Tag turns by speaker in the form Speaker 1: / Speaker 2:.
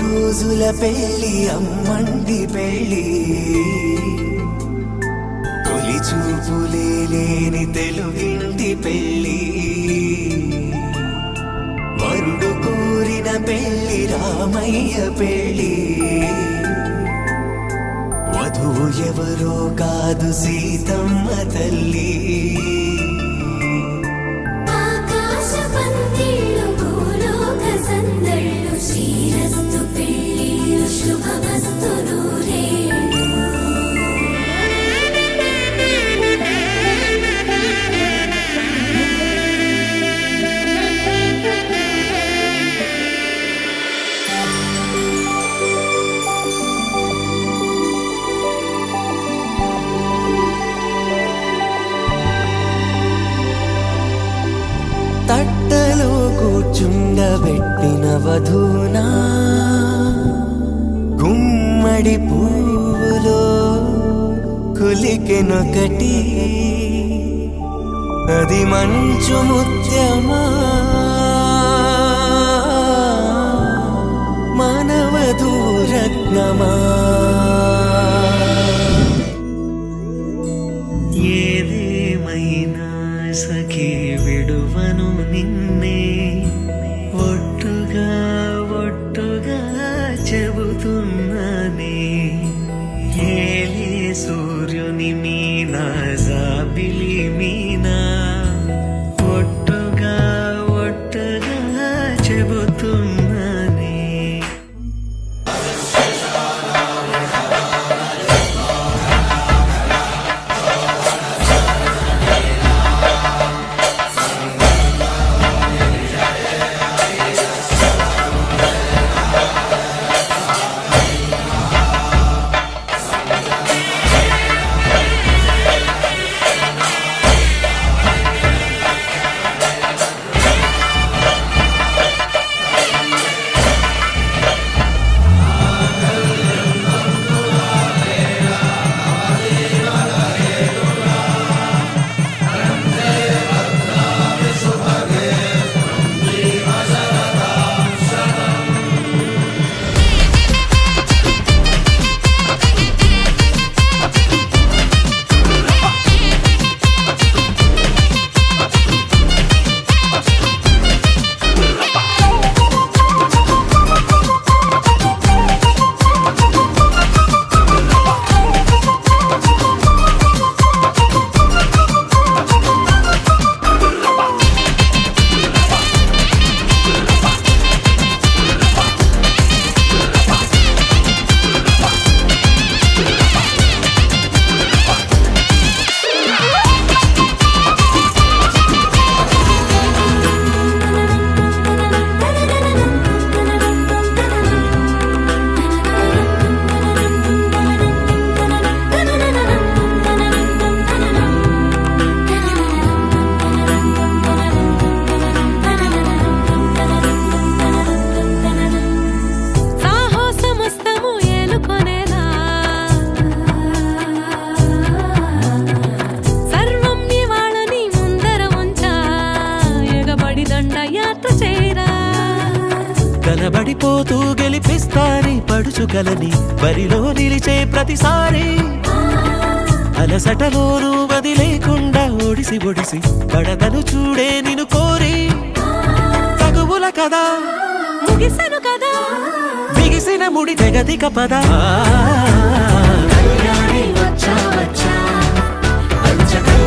Speaker 1: రోజుల పెళ్ళి అమ్మండి పెళ్ళి తొలి చూపులే లేని తెలుగింటి పెళ్ళి వరుడు కోరిన పెళ్ళి రామయ్య పెళ్ళి వధువు ఎవరో కాదు సీతమ్మ తల్లి తట్టలో కూర్చుండబెట్టిన వధూనా గుమ్మడి పువ్వులో కులికెనొకటి అది మంచు ముత్యమా మానవధూరత్నమా ఏదేమైనా సఖీ విడువను నిన్నే ఒట్టుగా ఒట్టుగా చెబుతున్నానే ఏలే సూర్యుని మీనా జాబిలి మీనా ఒట్టుగా ఒట్టుగా చెబుతున్నానే
Speaker 2: పడుచుకలని బరిలో నిలిచే ప్రతిసారి అలసటలోనూ వదిలేకుండా ఒడిసి ఒడిసి పడతను చూడే నిన్ను కోరి తగువుల కదా
Speaker 3: ముగిసెను కదా
Speaker 2: బిగిసిన ముడి తెగదిక పద
Speaker 3: కళ్యాణి వచ్చా వచ్చా పంచకం